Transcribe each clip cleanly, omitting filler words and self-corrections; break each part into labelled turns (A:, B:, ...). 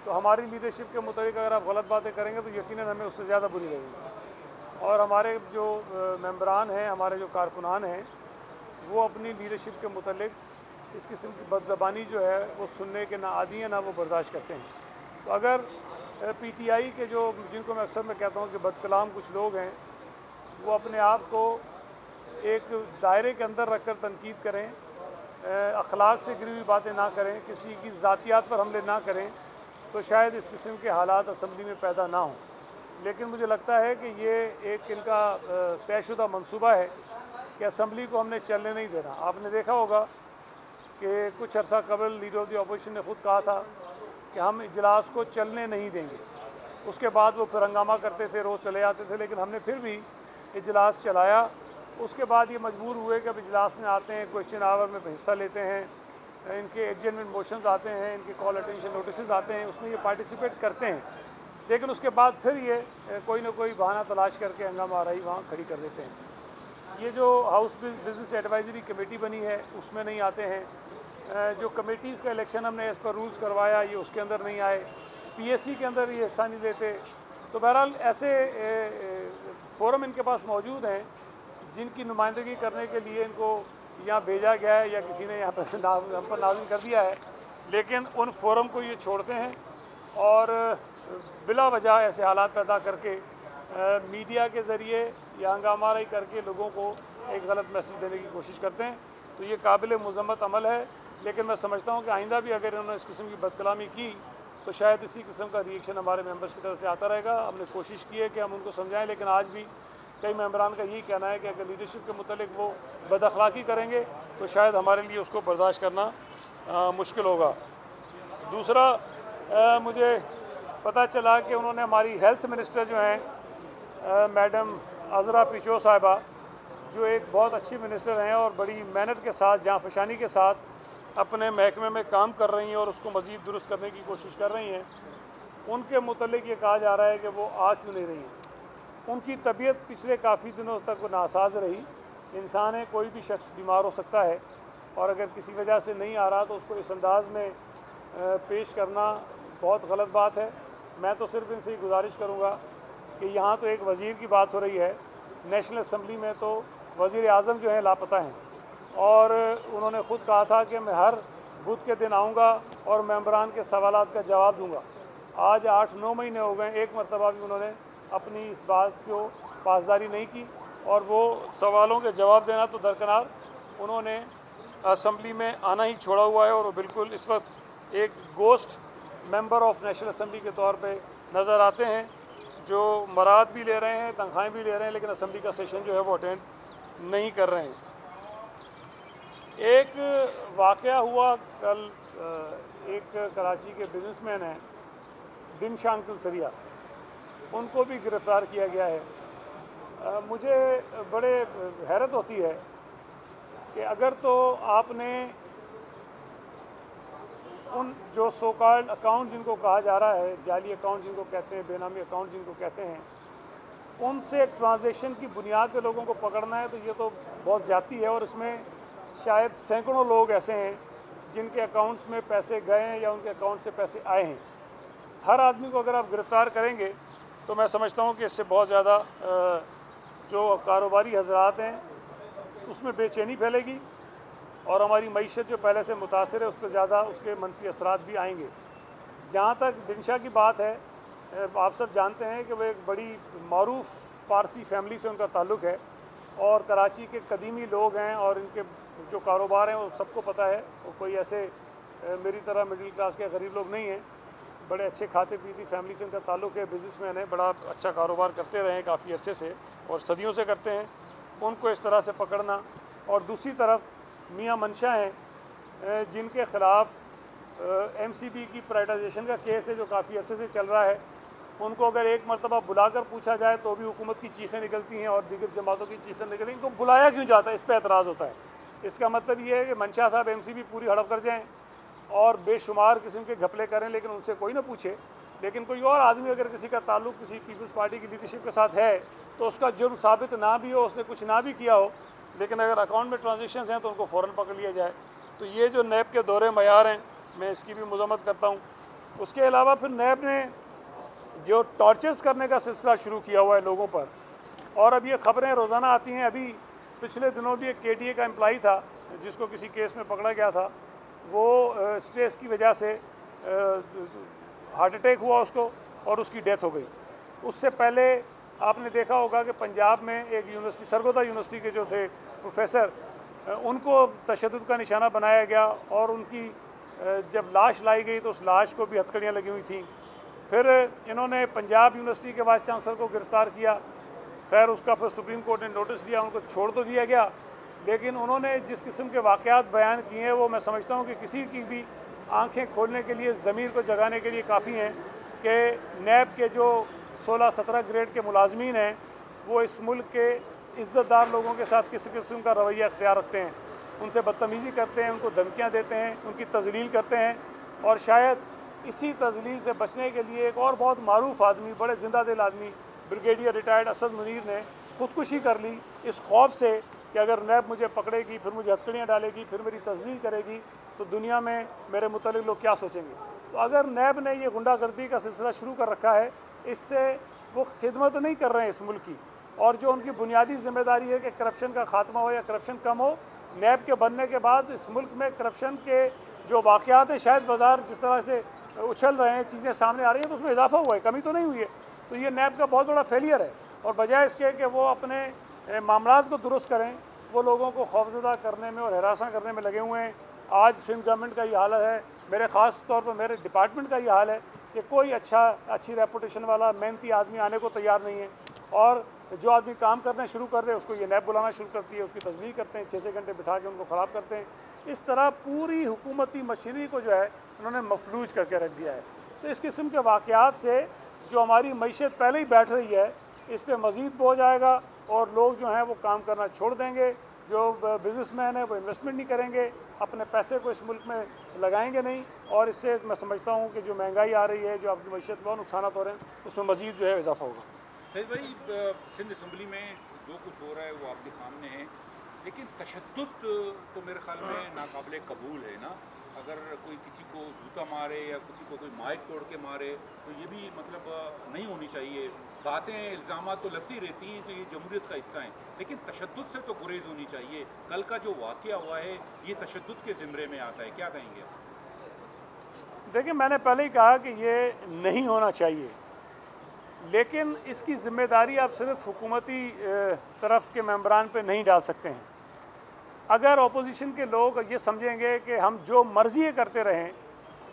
A: तो हमारी लीडरशिप के मुताबिक अगर आप गलत बातें करेंगे तो यकीनन हमें उससे ज़्यादा बुरी लगेगी। और हमारे जो मेंबरान हैं, हमारे जो कारकुनान हैं, वो अपनी लीडरशिप के मुतालिक इस किस्म की बदज़बानी जो है वो सुनने के ना आदी हैं ना वो बर्दाश्त करते हैं। तो अगर पीटीआई के जो, जिनको मैं अक्सर मैं कहता हूँ कि बदकलाम कुछ लोग हैं, वो अपने आप को एक दायरे के अंदर रख कर तनकीद करें, अखलाक से गिरी हुई बातें ना करें, किसी की ज़ातियात पर हमले ना करें, तो शायद इस किस्म के हालात असम्बली में पैदा ना हों। लेकिन मुझे लगता है कि ये एक इनका तयशुदा मंसूबा है कि असम्बली को हमने चलने नहीं देना। आपने देखा होगा कि कुछ अर्सा कबल लीडर ऑफ द अपोजिशन ने ख़ुद कहा था कि हम इजलास को चलने नहीं देंगे। उसके बाद वो फिर हंगामा करते थे, रोज़ चले जाते थे, लेकिन हमने फिर भी इजलास चलाया। उसके बाद ये मजबूर हुए कि अब इजलास में आते हैं, क्वेश्चन आवर में हिस्सा लेते हैं, इनके एडजमेंट मोशंस आते हैं, इनके कॉल अटेंशन नोटिस आते हैं, उसमें ये पार्टिसिपेट करते हैं। लेकिन उसके बाद फिर ये कोई ना कोई बहाना तलाश करके हंगामा आरई वहाँ खड़ी कर देते हैं। ये जो हाउस बिजनेस एडवाइजरी कमेटी बनी है उसमें नहीं आते हैं। जो कमेटीज़ का इलेक्शन हमने एज़ पर रूल्स करवाया, ये उसके अंदर नहीं आए। पीएससी के अंदर ये हिस्सा नहीं लेते। तो बहरहाल ऐसे फोरम इनके पास मौजूद हैं जिनकी नुमाइंदगी करने के लिए इनको यहाँ भेजा गया है या किसी ने यहाँ पर हम पर नाज़िल कर दिया है, लेकिन उन फोरम को ये छोड़ते हैं और बिला वजह ऐसे हालात पैदा करके मीडिया के ज़रिए या हंगामाराई करके लोगों को एक गलत मैसेज देने की कोशिश करते हैं। तो ये काबिल मुज़म्मत अमल है, लेकिन मैं समझता हूँ कि आइंदा भी अगर इन्होंने इस किस्म की बदकलामी की तो शायद इसी किस्म का रिएक्शन हमारे मेंबर्स की तरफ से आता रहेगा। हमने कोशिश की है कि हम उनको समझाएं, लेकिन आज भी कई मेंबरान का यही कहना है कि अगर लीडरशिप के मुतालिक वो बदअखलाक़ी करेंगे तो शायद हमारे लिए उसको बर्दाश्त करना मुश्किल होगा। दूसरा, मुझे पता चला कि उन्होंने हमारी हेल्थ मिनिस्टर जो हैं मैडम अज़रा पिचो साहिबा, जो एक बहुत अच्छी मिनिस्टर हैं और बड़ी मेहनत के साथ, जाँफशानी के साथ अपने महकमे में काम कर रही हैं और उसको मज़ीद दुरुस्त करने की कोशिश कर रही हैं, उनके मुतल्लिक ये कहा जा रहा है कि वो आ क्यों नहीं रही हैं। उनकी तबीयत पिछले काफ़ी दिनों तक वो नासाज रही। इंसान है, कोई भी शख्स बीमार हो सकता है, और अगर किसी वजह से नहीं आ रहा तो उसको इस अंदाज़ में पेश करना बहुत गलत बात है। मैं तो सिर्फ इनसे ही गुजारिश करूँगा कि यहाँ तो एक वज़ीर की बात हो रही है, नेशनल असम्बली में तो वज़ीर आज़म जो है लापता हैं, और उन्होंने ख़ुद कहा था कि मैं हर बुध के दिन आऊँगा और मेंबरान के सवालात का जवाब दूँगा। आज 8-9 महीने हो गए, एक मरतबा भी उन्होंने अपनी इस बात को पासदारी नहीं की, और वो सवालों के जवाब देना तो दरकिनार, उन्होंने असम्बली में आना ही छोड़ा हुआ है, और वो बिल्कुल इस वक्त एक ghost member of national assembly के तौर पे नज़र आते हैं, जो मराद भी ले रहे हैं, तनख्वाहें भी ले रहे हैं, लेकिन असम्बली का सेशन जो है वो अटेंड नहीं कर रहे हैं। एक वाक़या हुआ कल, एक कराची के बिजनेसमैन हैं दिनशा अंकल सरिया, उनको भी गिरफ़्तार किया गया है। मुझे बड़े हैरत होती है कि अगर तो आपने उन जो सो कॉल्ड अकाउंट जिनको कहा जा रहा है, जाली अकाउंट जिनको कहते हैं, बेनामी अकाउंट जिनको कहते हैं, उनसे ट्रांजैक्शन की बुनियाद पे लोगों को पकड़ना है, तो ये तो बहुत ज़्यादती है। और इसमें शायद सैकड़ों लोग ऐसे हैं जिनके अकाउंट्स में पैसे गए हैं या उनके अकाउंट से पैसे आए हैं। हर आदमी को अगर आप गिरफ़्तार करेंगे तो मैं समझता हूँ कि इससे बहुत ज़्यादा जो कारोबारी हजरात हैं उसमें बेचैनी फैलेगी, और हमारी मईशत जो पहले से मुतासर है उस पर ज़्यादा उसके मनफी असरात भी आएंगे। जहाँ तक दिनशा की बात है, आप सब जानते हैं कि वह एक बड़ी मारूफ पारसी फैमिली से उनका ताल्लुक़ है, और कराची के कदीमी लोग हैं, और इनके जो कारोबार हैं वो सबको पता है। वो कोई ऐसे मेरी तरह मिडिल क्लास के गरीब लोग नहीं हैं, बड़े अच्छे खाते पीती फैमिली से उनका ताल्लुक़ है, बिजनेसमैन है, बड़ा अच्छा कारोबार करते रहे हैं काफ़ी अरसे से और सदियों से करते हैं। उनको इस तरह से पकड़ना, और दूसरी तरफ मियाँ मंशा हैं जिनके ख़िलाफ़ MCB की प्राइवेटाइजेशन का केस है जो काफ़ी अरसे से चल रहा है, उनको अगर एक मरतबा बुलाकर पूछा जाए तो भी हुकूमत की चीखें निकलती हैं और दीगर जमातों की चीखें निकलती हैं। तो बुलाया क्यों जाता है, इस पर एतराज़ होता है। इसका मतलब ये है कि मंशा साहब MCB पूरी हड़प कर जाएँ और बेशुमार किस्म के घपले करें, लेकिन उनसे कोई ना पूछे। लेकिन कोई और आदमी अगर किसी का ताल्लुक़ किसी पीपल्स पार्टी की लीडरशिप के साथ है तो उसका जुर्म साबित ना भी हो, उसने कुछ ना भी किया हो, लेकिन अगर अकाउंट में ट्रांजेक्शन्स हैं तो उनको फ़ौरन पकड़ लिया जाए। तो ये जो नैब के दौरे मयार हैं, मैं इसकी भी मज़म्मत करता हूँ। उसके अलावा फिर नैब ने जो टॉर्चर्स करने का सिलसिला शुरू किया हुआ है लोगों पर, और अब ये खबरें रोज़ाना आती हैं। अभी पिछले दिनों भी एक KTA का एम्प्लॉई था जिसको किसी केस में पकड़ा गया था, वो स्ट्रेस की वजह से हार्ट अटैक हुआ उसको और उसकी डेथ हो गई। उससे पहले आपने देखा होगा कि पंजाब में एक यूनिवर्सिटी, सरगोदा यूनिवर्सिटी के जो थे प्रोफेसर, उनको तशद्दुद का निशाना बनाया गया और उनकी जब लाश लाई गई तो उस लाश को भी हथकड़ियाँ लगी हुई थी। फिर इन्होंने पंजाब यूनिवर्सिटी के वाइस चांसलर को गिरफ़्तार किया। खैर उसका फिर सुप्रीम कोर्ट ने नोटिस दिया, उनको छोड़ तो दिया गया, लेकिन उन्होंने जिस किस्म के वाक़यात बयान किए हैं वो मैं समझता हूँ कि किसी की भी आंखें खोलने के लिए, ज़मीर को जगाने के लिए काफ़ी हैं कि नैब के जो 16-17 ग्रेड के मुलाजमीन हैं वो इस मुल्क के इज़्ज़तदार लोगों के साथ किस किस्म का रवैया अख्तियार रखते हैं, उनसे बदतमीज़ी करते हैं, उनको धमकियाँ देते हैं, उनकी तज़लील करते हैं। और शायद इसी तज़लील से बचने के लिए एक और बहुत मारूफ आदमी, बड़े जिंदा दिल आदमी, ब्रिगेडियर रिटायर्ड असद मुनीर ने ख़ुदकुशी कर ली इस खौफ से कि अगर नैब मुझे पकड़ेगी, फिर मुझे हथकड़ियाँ डालेगी, फिर मेरी तज़लील करेगी तो दुनिया में मेरे मुतल्लिक़ लोग क्या सोचेंगे। तो अगर नैब ने ये गुंडागर्दी का सिलसिला शुरू कर रखा है, इससे वो खिदमत नहीं कर रहे हैं इस मुल्क की, और जो उनकी बुनियादी जिम्मेदारी है कि करप्शन का खात्मा हो या करप्शन कम हो। नैब के बनने के बाद इस मुल्क में करप्शन के जो वाक़यात हैं, शायद बाज़ार जिस तरह से उछल रहे हैं, चीज़ें सामने आ रही हैं, तो उसमें इजाफा हुआ है, कमी तो नहीं हुई है। तो ये नैब का बहुत बड़ा फेलियर है, और बजाय इसके कि वो अपने मामलात को दुरुस्त करें, वो लोगों को खौफजदा करने में और हरासा करने में लगे हुए हैं। आज सिंध गवर्नमेंट का ये हाल है, मेरे ख़ास तौर पर मेरे डिपार्टमेंट का ये हाल है कि कोई अच्छी रेपुटेशन वाला मेहनती आदमी आने को तैयार नहीं है, और जो आदमी काम करना शुरू कर रहे हैं उसको ये नैब बुलाना शुरू करती है, उसकी तस्दीक करते हैं, 6-6 घंटे बिठा के उनको ख़राब करते हैं। इस तरह पूरी हुकूमती मशीनरी को जो है उन्होंने मफलूज करके रख दिया है। तो इस किस्म के वाक़यात से जो हमारी मईशत पहले ही बैठ रही है, इस पर मज़ीद बोझ आएगा और लोग जो हैं वो काम करना छोड़ देंगे। जो बिज़नेसमैन हैं वो इन्वेस्टमेंट नहीं करेंगे, अपने पैसे को इस मुल्क में लगाएंगे नहीं, और इससे मैं समझता हूँ कि जो महंगाई आ रही है, जो आपकी मईशत बहुत नुकसान हो रहे हैं, उसमें मज़ीद जो है इजाफा होगा।
B: सईद भाई, सिंध असम्बली में जो कुछ हो रहा है वो आपके सामने है, लेकिन तशद्दुद तो मेरे ख्याल में नाकाबिले कबूल है ना। अगर कोई किसी को जूता मारे या किसी को कोई माइक तोड़ के मारे तो ये भी मतलब नहीं होनी चाहिए। बातें, इल्ज़ाम तो लगती रहती हैं, तो ये जमहूरियत का हिस्सा है, लेकिन तशद्दुद से तो गुरेज होनी चाहिए। कल का जो वाक़या हुआ है ये तशद्दुद के ज़िम्रे में आता है, क्या कहेंगे?
A: देखिए, मैंने पहले ही कहा कि ये नहीं होना चाहिए, लेकिन इसकी ज़िम्मेदारी आप सिर्फ हुकूमती तरफ के मेंबरान पे नहीं डाल सकते हैं। अगर अपोजिशन के लोग ये समझेंगे कि हम जो मर्ज़ी करते रहें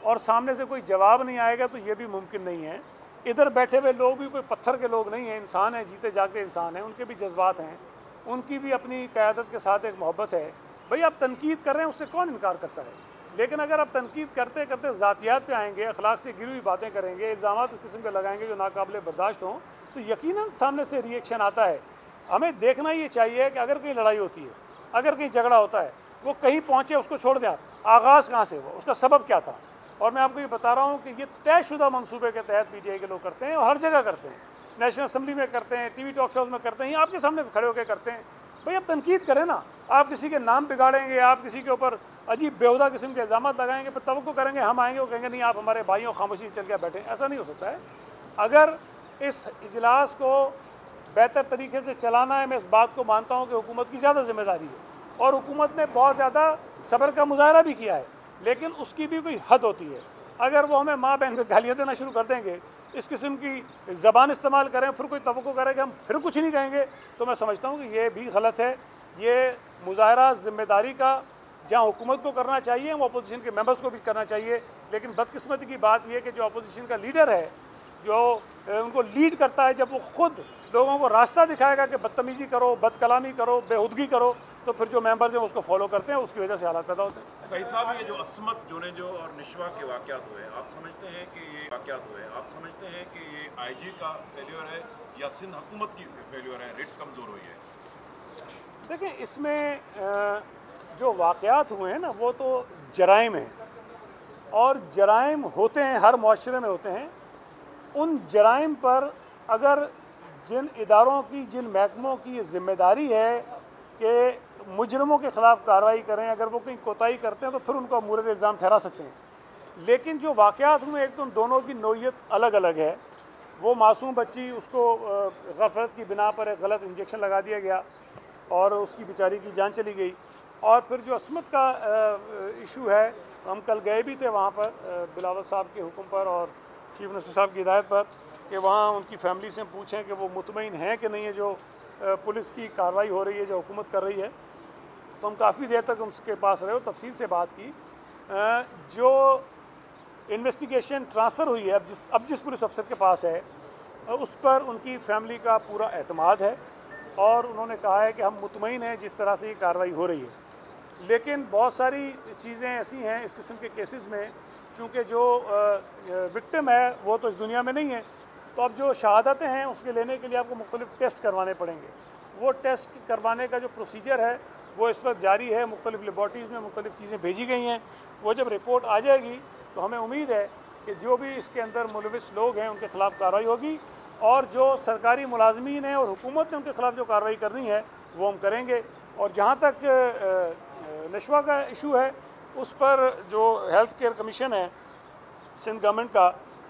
A: और सामने से कोई जवाब नहीं आएगा, तो ये भी मुमकिन नहीं है। इधर बैठे हुए लोग भी कोई पत्थर के लोग नहीं हैं, इंसान हैं, जीते जागते इंसान हैं, उनके भी जज्बात हैं, उनकी भी अपनी क़यादत के साथ एक मोहब्बत है। भाई, आप तनकीद कर रहे हैं, उससे कौन इनकार करता है, लेकिन अगर आप तनकीद करते करते ज़ातियात पे आएंगे, अखलाक से गिरी हुई बातें करेंगे, इल्ज़ामात इस किस्म के लगाएंगे जो नाकाबिले बर्दाश्त हों, तो यकीनन सामने से रिएक्शन आता है। हमें देखना ये चाहिए कि अगर कहीं लड़ाई होती है, अगर कहीं झगड़ा होता है, वो कहीं पहुँचे, उसको छोड़ दें। आप आगाज़ कहाँ से हुआ, उसका सबब क्या था। और मैं आपको ये बता रहा हूँ कि ये तयशुदा मंसूबे के तहत PTI के लोग करते हैं, और हर जगह करते हैं, नेशनल असम्बली में करते हैं, TV टॉक शोज़ में करते हैं, आपके सामने खड़े होकर करते हैं। भाई, आप तनकीद करें ना। आप किसी के नाम बिगाड़ेंगे, आप किसी के ऊपर अजीब बेहुदा किस्म के इल्ज़ाम लगाएंगे, फिर तवक्को करेंगे हम आएंगे, वो कहेंगे नहीं आप हमारे भाइयों, खामोशी चल के बैठे। ऐसा नहीं हो सकता है। अगर इस इजलास को बेहतर तरीके से चलाना है, मैं इस बात को मानता हूँ कि हुकूमत की ज़्यादा जिम्मेदारी है, और हुकूमत ने बहुत ज़्यादा सब्र का मुजाहरा भी किया है, लेकिन उसकी भी कोई हद होती है। अगर वो हमें माँ बहन को गालियाँ देना शुरू कर देंगे, इस किस्म की ज़बान इस्तेमाल करें, फिर कोई तवक्को करे कि हम फिर कुछ नहीं कहेंगे, तो मैं समझता हूँ कि ये भी गलत है। ये मुजाहरा ज़िम्मेदारी का जहाँ हुकूमत को करना चाहिए, वो अपोजिशन के मेंबर्स को भी करना चाहिए। लेकिन बदकिस्मती की बात यह कि जो अपोजिशन का लीडर है, जो उनको लीड करता है, जब वो खुद लोगों को रास्ता दिखाएगा कि बदतमीज़ी करो, बदकलामी करो, बेहुदगी करो, तो फिर जो मेंबर्स हैं उसको फॉलो करते हैं, उसकी वजह से हालात पैदा होते हैं।
C: सईद साहब, ये जो असमत जो और निशवा के वाक़यात हुए, आप समझते हैं कि ये वाक़यात हुए, आप समझते हैं कि ये IG का फेलियर है या सिंध हुकूमत की फेलियर है, रिट कमज़ोर हुई है?
A: देखिए, इसमें जो वाक़यात हुए हैं ना, वो तो जराइम हैं, और जराइम होते हैं, हर मुआशरे में होते हैं। उन जराइम पर अगर जिन इदारों की, जिन महकमों की ये ज़िम्मेदारी है कि मुजरमों के ख़िलाफ़ कार्रवाई करें, अगर वो कहीं कोताही करते हैं तो फिर उनको अमूर इल्ज़ाम ठहरा सकते हैं। लेकिन जो वाक़यात हुए एक तो दोनों की नौइयत अलग अलग है। वो मासूम बच्ची, उसको गफलत की बिना पर एक गलत इंजेक्शन लगा दिया गया और उसकी बेचारी की जान चली गई। और फिर जो असमत का इशू है, हम कल गए भी थे वहाँ पर बिलावल साहब के हुक्म पर और चीफ मिनिस्टर साहब की हिदायत पर कि वहाँ उनकी फैमिली से पूछें कि वो मुतमईन हैं कि नहीं है जो पुलिस की कार्रवाई हो रही है, जो हुकूमत कर रही है। तो हम काफ़ी देर तक उसके पास रहे और तफसील से बात की। जो इन्वेस्टिगेशन ट्रांसफ़र हुई है अब जिस पुलिस अफसर के पास है, उस पर उनकी फैमिली का पूरा एतमाद है और उन्होंने कहा है कि हम मुतमईन हैं जिस तरह से ये कार्रवाई हो रही है। लेकिन बहुत सारी चीज़ें ऐसी हैं इस किस्म के केसेस में, चूँकि जो विक्टिम है वो तो इस दुनिया में नहीं है, तो अब जो शहादतें हैं उसके लेने के लिए आपको मुख्तलिफ टेस्ट करवाने पड़ेंगे। वो टेस्ट करवाने का जो प्रोसीजर है वो इस वक्त जारी है। मुख्तलिफ लेबॉर्ट्रीज़ में मुख्तलिफ चीज़ें भेजी गई हैं। वो जब रिपोर्ट आ जाएगी तो हमें उम्मीद है कि जो भी इसके अंदर मुलविस लोग हैं उनके ख़िलाफ़ कार्रवाई होगी और जो सरकारी मुलाजमीन हैं और हुकूमत ने उनके ख़िलाफ़ जो कार्रवाई करनी है वो हम करेंगे। और जहाँ तक नशवा का इशू है, उस पर जो हेल्थ केयर कमीशन है सिंध गवर्नमेंट का,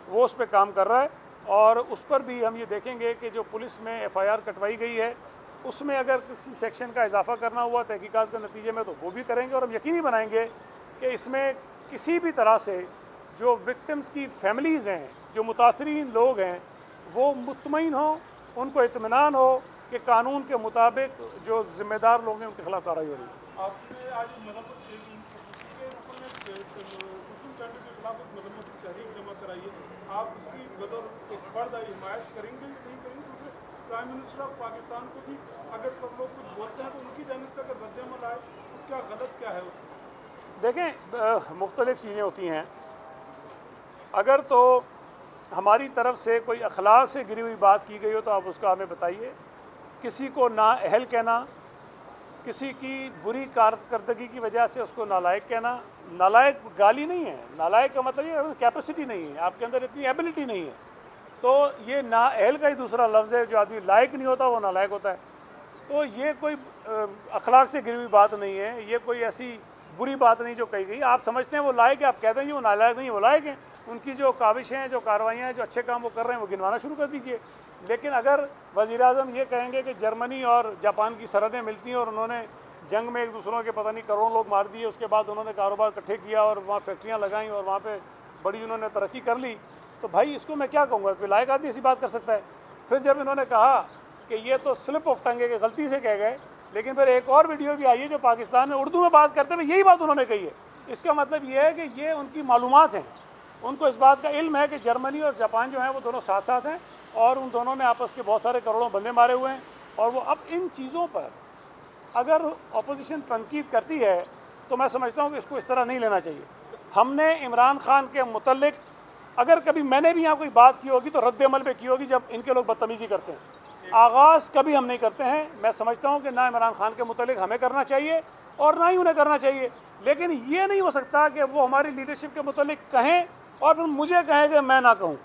A: वो उस पर काम कर रहा है और उस पर भी हम ये देखेंगे कि जो पुलिस में FIR कटवाई गई है उसमें अगर किसी सेक्शन का इजाफा करना हुआ तहकीकात के नतीजे में तो वो भी करेंगे। और हम यकीनी बनाएंगे कि इसमें किसी भी तरह से जो विक्टिम्स की फैमिलीज़ हैं, जो मुतासरीन लोग हैं, वो मुतमईन हों, उनको इत्मीनान हो कि कानून के मुताबिक जो ज़िम्मेदार लोग हैं उनके खिलाफ कार्रवाई हो रही है।
D: आपने आज मजम्मत के खिलाफ एक मजम्मत की तहरीक जमा कराई है, आप उसकी बदौर एक फर्द हिमायत करेंगे या नहीं करेंगे? दूसरे प्राइम मिनिस्टर ऑफ पाकिस्तान को भी अगर सब लोग कुछ बोलते हैं तो उनकी जानिब से अगर रद्द-ए-अमल आए तो क्या गलत क्या है उसमें?
A: देखें, मुख्तलिफ़ चीज़ें होती हैं। अगर तो हमारी तरफ से कोई अखलाक से गिरी हुई बात की गई हो तो आप उसका हमें बताइए। किसी को नाअहल कहना, किसी की बुरी कारकर्दगी की वजह से उसको नालायक कहना, नालायक गाली नहीं है। नालायक का मतलब ये कैपेसिटी नहीं है, आपके अंदर इतनी एबिलिटी नहीं है। तो ये नाअहल का ही दूसरा लफ्ज़ है। जो आदमी लायक नहीं होता वो नालायक होता है। तो ये कोई अखलाक से गिरी हुई बात नहीं है, ये कोई ऐसी बुरी बात नहीं जो कही गई। आप समझते हैं वो लायक है, आप कहते हैं वो नालायक नहीं, वो लायक हैं। उनकी जो काविशें हैं, जो कार्रवाइयाँ हैं, जो अच्छे काम वो कर रहे हैं वो गिनवाना शुरू कर दीजिए। लेकिन अगर वज़ीर-ए-आज़म ये कहेंगे कि जर्मनी और जापान की सरहदें मिलती हैं और उन्होंने जंग में एक दूसरों के पता नहीं करोड़ों लोग मार दिए, उसके बाद उन्होंने कारोबार इकट्ठे किया और वहाँ फैक्ट्रियाँ लगाईं और वहाँ पे बड़ी उन्होंने तरक्की कर ली, तो भाई इसको मैं क्या कहूँगा? कोई लायक आदमी ऐसी बात कर सकता है? फिर जब इन्होंने कहा कि ये तो स्लिप ऑफ टंग है कि गलती से कह गए, लेकिन फिर एक और वीडियो भी आई है जो पाकिस्तान में उर्दू में बात करते हुए यही बात उन्होंने कही है। इसका मतलब ये है कि ये उनकी मालूमात हैं, उनको इस बात का इल्म है कि जर्मनी और जापान जो हैं वो दोनों साथ साथ हैं और उन दोनों ने आपस के बहुत सारे करोड़ों बंदे मारे हुए हैं। और वो अब इन चीज़ों पर अगर अपोजिशन तनकीद करती है तो मैं समझता हूँ कि इसको इस तरह नहीं लेना चाहिए। हमने इमरान खान के मुतल्लिक अगर कभी मैंने भी यहाँ कोई बात की होगी तो रद्द-ए-अमल पे की होगी जब इनके लोग बदतमीज़ी करते हैं। आगाज़ कभी हम नहीं करते हैं। मैं समझता हूँ कि ना इमरान खान के मुतल्लिक हमें करना चाहिए और ना ही उन्हें करना चाहिए। लेकिन ये नहीं हो सकता कि वो हमारी लीडरशिप के मुतल्लिक कहें और फिर मुझे कहें कि मैं ना कहूँ।